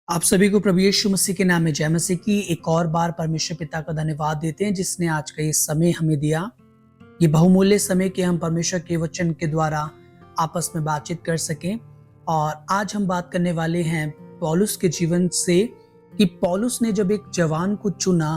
आप सभी को प्रभु यीशु मसीह के नाम में जय मसीह की एक और बार परमेश्वर पिता का धन्यवाद देते हैं जिसने आज का ये समय हमें दिया। ये बहुमूल्य समय कि हम परमेश्वर के वचन के द्वारा आपस में बातचीत कर सकें। और आज हम बात करने वाले हैं पौलुस के जीवन से कि पौलुस ने जब एक जवान को चुना,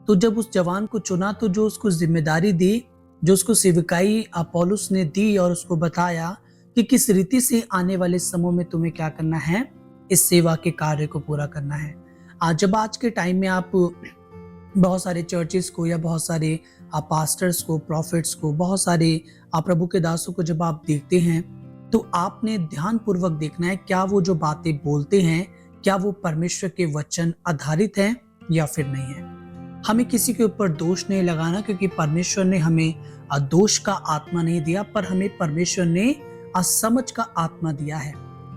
तो जब उस जवान को चुना तो जो उसको जिम्मेदारी दी, जो उसको सेवकाई पौलुस ने दी और उसको बताया कि किस रीति से आने वाले समय में तुम्हें क्या करना है, इस सेवा के कार्य को पूरा करना है। आज के टाइम में आप बहुत सारे चर्चेस को या बहुत सारे पास्टर्स को, प्रॉफिट्स को, बहुत सारे प्रभु के दासों को जब आप देखते हैं तो आपने ध्यान पूर्वक देखना है क्या वो जो बातें बोलते हैं क्या वो परमेश्वर के वचन आधारित हैं या फिर नहीं है। हमें किसी के ऊपर दोष नहीं लगाना, क्योंकि परमेश्वर ने हमें दोष का आत्मा नहीं दिया, पर हमें परमेश्वर ने समझ का आत्मा दिया है।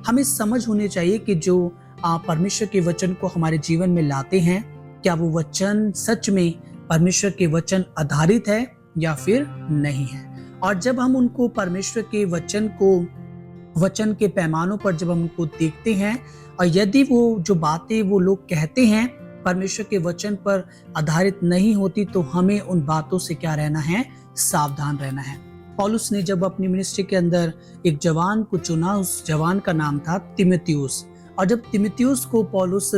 हमें समझ होनी चाहिए कि जो परमेश्वर के वचन को हमारे जीवन में लाते हैं, क्या वो वचन सच में परमेश्वर के वचन आधारित है या फिर नहीं है। और जब हम उनको परमेश्वर के वचन के पैमानों पर जब हम उनको देखते हैं और यदि वो जो बातें वो लोग कहते हैं परमेश्वर के वचन पर आधारित नहीं होती, तो हमें उन बातों से क्या रहना है, सावधान रहना है। पौलुस ने जब अपनी मिनिस्ट्री के अंदर एक जवान को चुना, उस जवान का नाम था तीमुथियुस। और जब तीमुथियुस को पौलुस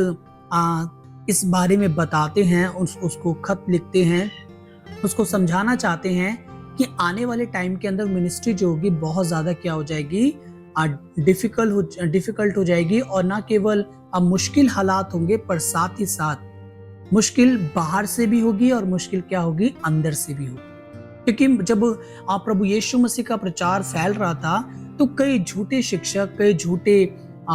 इस बारे में बताते हैं, उसको खत लिखते हैं, उसको समझाना चाहते हैं कि आने वाले टाइम के अंदर मिनिस्ट्री जो होगी बहुत ज्यादा क्या हो जाएगी, डिफिकल्ट हो जाएगी। और ना केवल मुश्किल हालात होंगे, पर साथ ही साथ मुश्किल बाहर से भी होगी और मुश्किल क्या होगी, अंदर से भी होगी। क्योंकि जब प्रभु यीशु मसीह का प्रचार फैल रहा था तो कई झूठे शिक्षक, कई झूठे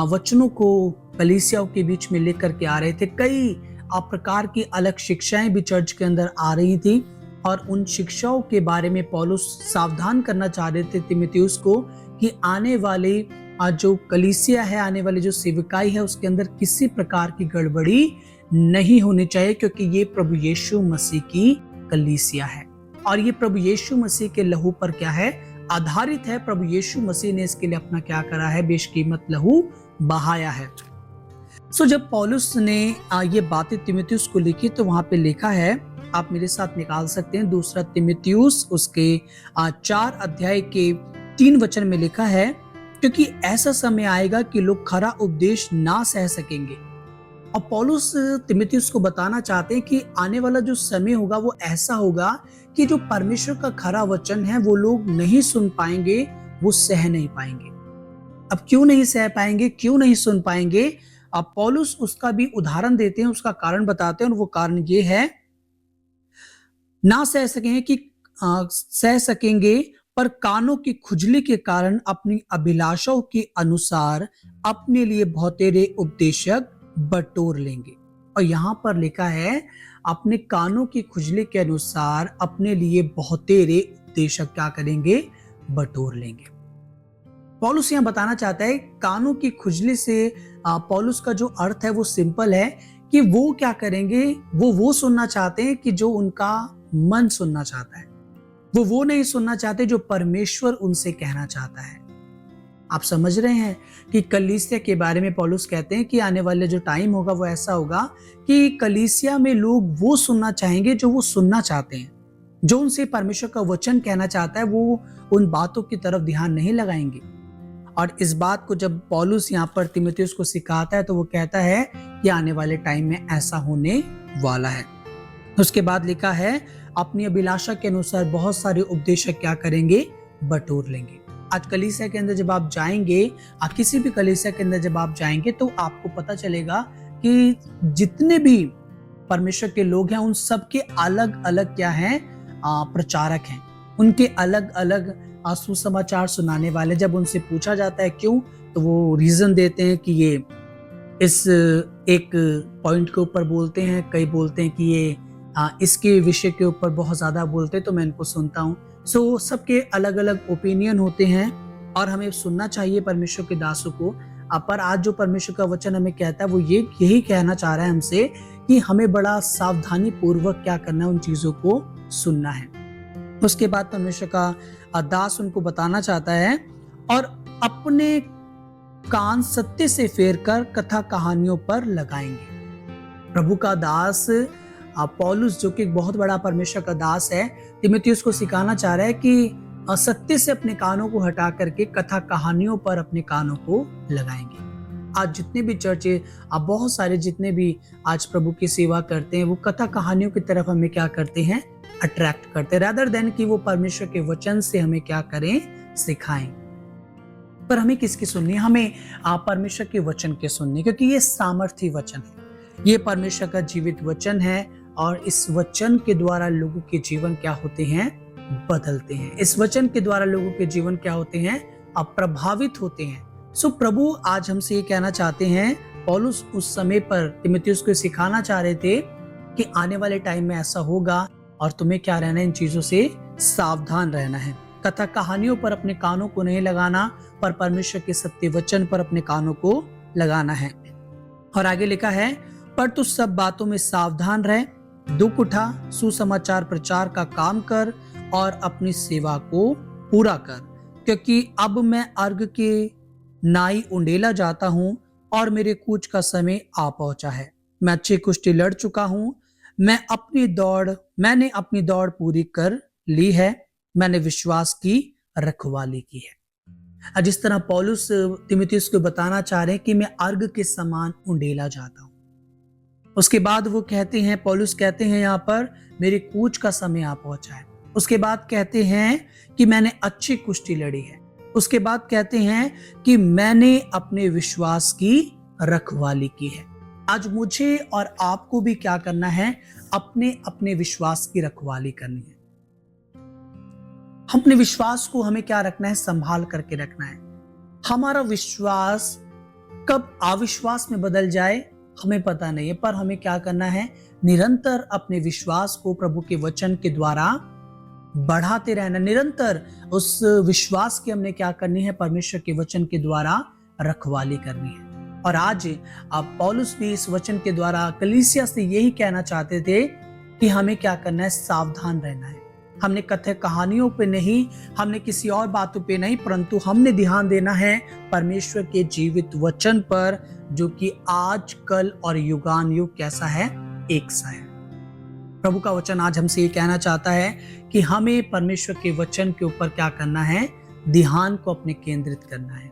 वचनों को कलीसियाओं के बीच में लेकर के आ रहे थे। कई प्रकार की अलग शिक्षाएं भी चर्च के अंदर आ रही थी और उन शिक्षाओं के बारे में पौलुस सावधान करना चाह रहे थे तीमुथियुस को कि आने वाले जो कलीसिया है, आने वाली जो सेवकाई है, उसके अंदर किसी प्रकार की गड़बड़ी नहीं होनी चाहिए, क्योंकि ये प्रभु यीशु मसीह की कलीसिया है और ये प्रभु यीशु मसीह के लहू पर क्या है, आधारित है। प्रभु यीशु मसीह ने इसके लिए अपना क्या करा है, बेशकीमत लहू बहाया है। जब पौलुस ने ये बातें तीमुथियुस को लिखी तो वहां पे लिखा है, आप मेरे साथ निकाल सकते हैं, दूसरा तीमुथियुस उसके 4 अध्याय के 3 वचन में लिखा है, क्योंकि ऐसा समय आएगा कि लोग खरा उपदेश ना सह सकेंगे। और पौलुस तीमुथियुस को बताना चाहते हैं कि आने वाला जो समय होगा वो ऐसा होगा कि जो परमेश्वर का खरा वचन है वो लोग नहीं सुन पाएंगे, वो सह नहीं पाएंगे। अब क्यों नहीं सह पाएंगे, क्यों नहीं सुन पाएंगे, अब पौलुस उसका भी उदाहरण देते हैं, उसका कारण बताते हैं। और वो कारण ये है, ना सह सकेंगे कि सह सकेंगे, पर कानों की खुजली के कारण अपनी अभिलाषाओं के अनुसार अपने लिए बहुतेरे उपदेशक बटोर लेंगे। और यहां पर लिखा है, अपने कानों की खुजली के अनुसार अपने लिए बहुतेरे उपदेशक क्या करेंगे, बटोर लेंगे। पौलुस यहां बताना चाहता है, कानों की खुजली से पौलुस का जो अर्थ है वो सिंपल है कि वो क्या करेंगे, वो सुनना चाहते हैं कि जो उनका मन सुनना चाहता है, वो नहीं सुनना चाहते जो परमेश्वर उनसे कहना चाहता है। आप समझ रहे हैं कि कलीसिया के बारे में पौलुस कहते हैं कि आने वाले जो टाइम होगा वो ऐसा होगा कि कलीसिया में लोग वो सुनना चाहेंगे जो वो सुनना चाहते हैं, जो उनसे परमेश्वर का वचन कहना चाहता है, वो उन बातों की तरफ ध्यान नहीं लगाएंगे। और इस बात को जब पौलुस यहाँ पर तीमुथियुस को सिखाता है तो वो कहता है कि आने वाले टाइम में ऐसा होने वाला है। उसके बाद लिखा है, अपनी अभिलाषा के अनुसार बहुत सारे उपदेशक क्या करेंगे, बटोर लेंगे। आज कलीसिया के अंदर जब आप जाएंगे, किसी भी कलीसिया के अंदर जब आप जाएंगे तो आपको पता चलेगा कि जितने भी परमेश्वर के लोग हैं उन सब के अलग अलग क्या हैं, प्रचारक हैं। उनके अलग अलग सुसमाचार सुनाने वाले। जब उनसे पूछा जाता है क्यों, तो वो रीजन देते हैं कि ये इस एक पॉइंट के ऊपर बोलते हैं, कई बोलते हैं कि ये इसके विषय के ऊपर बहुत ज्यादा बोलते हैं तो मैं इनको सुनता हूँ। सबके अलग अलग ओपिनियन होते हैं और हमें सुनना चाहिए परमेश्वर के दासों को। पर आज जो परमेश्वर का वचन हमें कहता है वो यही कहना चाह रहा है हमसे कि हमें बड़ा सावधानी पूर्वक क्या करना है, उन चीजों को सुनना है। उसके बाद परमेश्वर का दास उनको बताना चाहता है, और अपने कान सत्य से फेर कर कथा कहानियों पर लगाएंगे। प्रभु का दास पौलुस, जो कि एक बहुत बड़ा परमेश्वर का दास है, तीमुथियुस को सिखाना चाह रहा है कि सत्य से अपने कानों को हटा करके कथा कहानियों पर अपने कानों को लगाएंगे। आज जितने भी चर्चे, अब बहुत सारे जितने भी आज प्रभु की सेवा करते हैं, वो कथा कहानियों की तरफ हमें क्या करते हैं, अट्रैक्ट करते हैं, रादर देन कि वो परमेश्वर के वचन से हमें क्या करें, सिखाएं। पर हमें किसकी सुननी है? हमें परमेश्वर के वचन के सुननी, क्योंकि ये सामर्थी वचन है, ये परमेश्वर का जीवित वचन है और इस वचन के द्वारा लोगों के जीवन क्या होते हैं, बदलते हैं। इस वचन के द्वारा लोगों के जीवन क्या होते हैं, प्रभावित होते हैं। सो प्रभु आज हमसे ये कहना चाहते हैं, पौलुस उस समय पर तीमुथियुस को सिखाना चाह रहे थे कि आने वाले टाइम में ऐसा होगा और तुम्हें क्या रहना है, इन चीजों से सावधान रहना है। कथा कहानियों पर अपने कानों को नहीं लगाना, पर परमेश्वर के सत्य वचन पर अपने कानों को लगाना है। और आगे लिखा है, पर तू सब बातों में सावधान रह, दुख उठा, सुसमाचार प्रचार का काम कर और अपनी सेवा को पूरा कर, क्योंकि अब मैं अर्घ के नाई उंडेला जाता हूं और मेरे कूच का समय आ पहुंचा है। मैं अच्छी कुश्ती लड़ चुका हूं, मैंने अपनी दौड़ पूरी कर ली है, मैंने विश्वास की रखवाली की है। जिस तरह पौलुस तीमुथियुस को बताना चाह रहे हैं कि मैं अर्घ के समान उंडेला जाता हूं। उसके बाद वो कहते हैं, पौलुस कहते हैं यहाँ पर, मेरे कूच का समय आ पहुंचा है। उसके बाद कहते हैं कि मैंने अच्छी कुश्ती लड़ी है। उसके बाद कहते हैं कि मैंने अपने विश्वास की रखवाली की है। आज मुझे और आपको भी क्या करना है, अपने विश्वास की रखवाली करनी है। अपने विश्वास को हमें क्या रखना है, संभाल करके रखना है। हमारा विश्वास कब अविश्वास में बदल जाए हमें पता नहीं है, पर हमें क्या करना है, निरंतर अपने विश्वास को प्रभु के वचन के द्वारा बढ़ाते रहना। निरंतर उस विश्वास की हमने क्या करनी है, परमेश्वर के वचन के द्वारा रखवाली करनी है। और आज पौलुस भी इस वचन के द्वारा कलीसिया से यही कहना चाहते थे कि हमें क्या करना है, सावधान रहना है। हमने कथा कहानियों पे नहीं, हमने किसी और बातों पे नहीं, परंतु हमने ध्यान देना है परमेश्वर के जीवित वचन पर, जो कि आज, कल और युगान युग कैसा है, एक सा है। प्रभु का वचन आज हमसे ये कहना चाहता है कि हमें परमेश्वर के वचन के ऊपर क्या करना है, ध्यान को अपने केंद्रित करना है।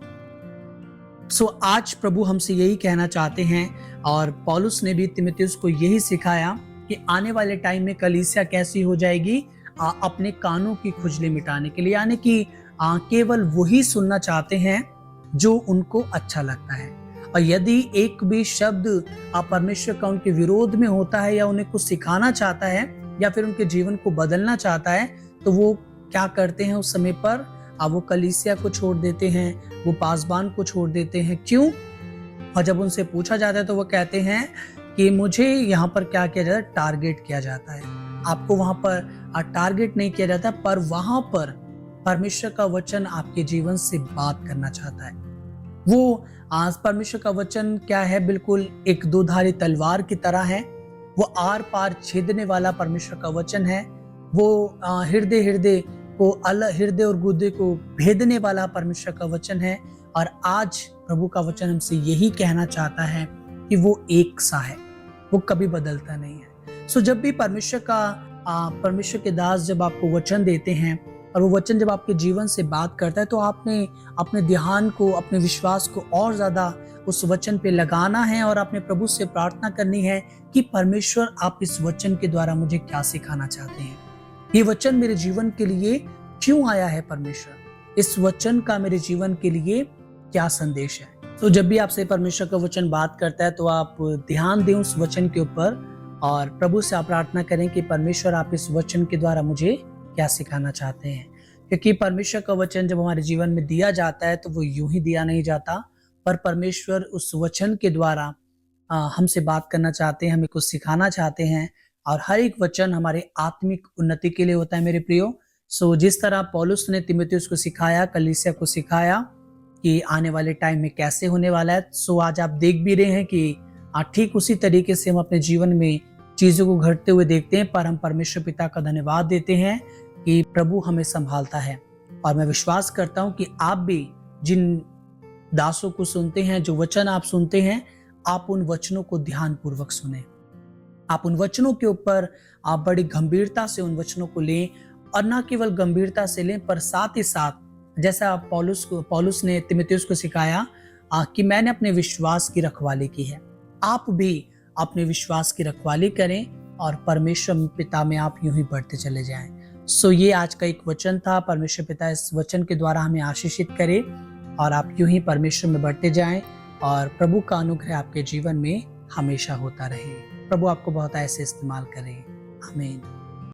आज प्रभु हमसे यही कहना चाहते हैं, और पौलुस ने भी तीमुथियुस को यही सिखाया कि आने वाले टाइम में कलीसिया कैसी हो जाएगी, अपने कानों की खुजली मिटाने के लिए, यानी कि केवल वही सुनना चाहते हैं जो उनको अच्छा लगता है। और यदि एक भी शब्द परमेश्वर का उनके विरोध में होता है, या उन्हें कुछ सिखाना चाहता है, या फिर उनके जीवन को बदलना चाहता है, तो वो क्या करते हैं, उस समय पर वो कलीसिया को छोड़ देते हैं, वो पासबान को छोड़ देते हैं। क्यों? और जब उनसे पूछा जाता है तो वो कहते हैं कि मुझे यहाँ पर क्या किया जाता है, टारगेट किया जाता है। आपको वहां पर टारगेट नहीं किया जाता, पर वहां पर परमेश्वर का वचन आपके जीवन से बात करना चाहता है। वो आज परमेश्वर का वचन क्या है, बिल्कुल एक दोधारी तलवार की तरह है। वो आर पार छेदने वाला परमेश्वर का वचन है। वो हृदय और गुर्दे को भेदने वाला परमेश्वर का वचन है। और आज प्रभु का वचन हमसे यही कहना चाहता है कि वो एक सा है, वो कभी बदलता नहीं है। जब भी परमेश्वर के दास जब आपको वचन देते हैं, और वो वचन जब आपके जीवन से बात करता है, तो आपने अपने ध्यान को, अपने विश्वास को और ज्यादा उस वचन पे लगाना है, और अपने प्रभु से प्रार्थना करनी है कि परमेश्वर, आप इस वचन के द्वारा मुझे क्या सिखाना चाहते हैं, ये वचन मेरे जीवन के लिए क्यों आया है, परमेश्वर इस वचन का मेरे जीवन के लिए क्या संदेश है। जब भी आपसे परमेश्वर का वचन बात करता है, तो आप ध्यान दें उस वचन के ऊपर, और प्रभु से आप प्रार्थना करें कि परमेश्वर, आप इस वचन के द्वारा मुझे क्या सिखाना चाहते हैं। क्योंकि परमेश्वर का वचन जब हमारे जीवन में दिया जाता है, तो वो यूं ही दिया नहीं जाता, पर परमेश्वर उस वचन के द्वारा हमसे बात करना चाहते हैं, हमें कुछ सिखाना चाहते हैं। और हर एक वचन हमारे आत्मिक उन्नति के लिए होता है मेरे प्रियो। जिस तरह पौलुस ने तीमुथियुस को सिखाया, कलीसिया को सिखाया कि आने वाले टाइम में कैसे होने वाला है, आज आप देख भी रहे हैं कि ठीक उसी तरीके से हम अपने जीवन में चीजों को घटते हुए देखते हैं, पर हम परमेश्वर पिता का धन्यवाद देते हैं कि प्रभु हमें संभालता है। और मैं विश्वास करता हूं कि आप भी दासों को सुनते हैं, जो वचन आप सुनते हैं, आप उन वचनों को ध्यान पूर्वक सुने। आप उन वचनों के ऊपर आप बड़ी गंभीरता से उन वचनों को लें, और ना केवल गंभीरता से लें, पर साथ ही साथ जैसा पौलुस ने तीमुथियुस को सिखाया कि मैंने अपने विश्वास की रखवाली की है, आप भी अपने विश्वास की रखवाली करें और परमेश्वर पिता में आप यूं ही बढ़ते चले जाएं। सो ये आज का एक वचन था। परमेश्वर पिता इस वचन के द्वारा हमें आशीषित करे और आप यूं ही परमेश्वर में बढ़ते जाएं और प्रभु का अनुग्रह आपके जीवन में हमेशा होता रहे। प्रभु आपको बहुत ऐसे इस्तेमाल करे। आमीन।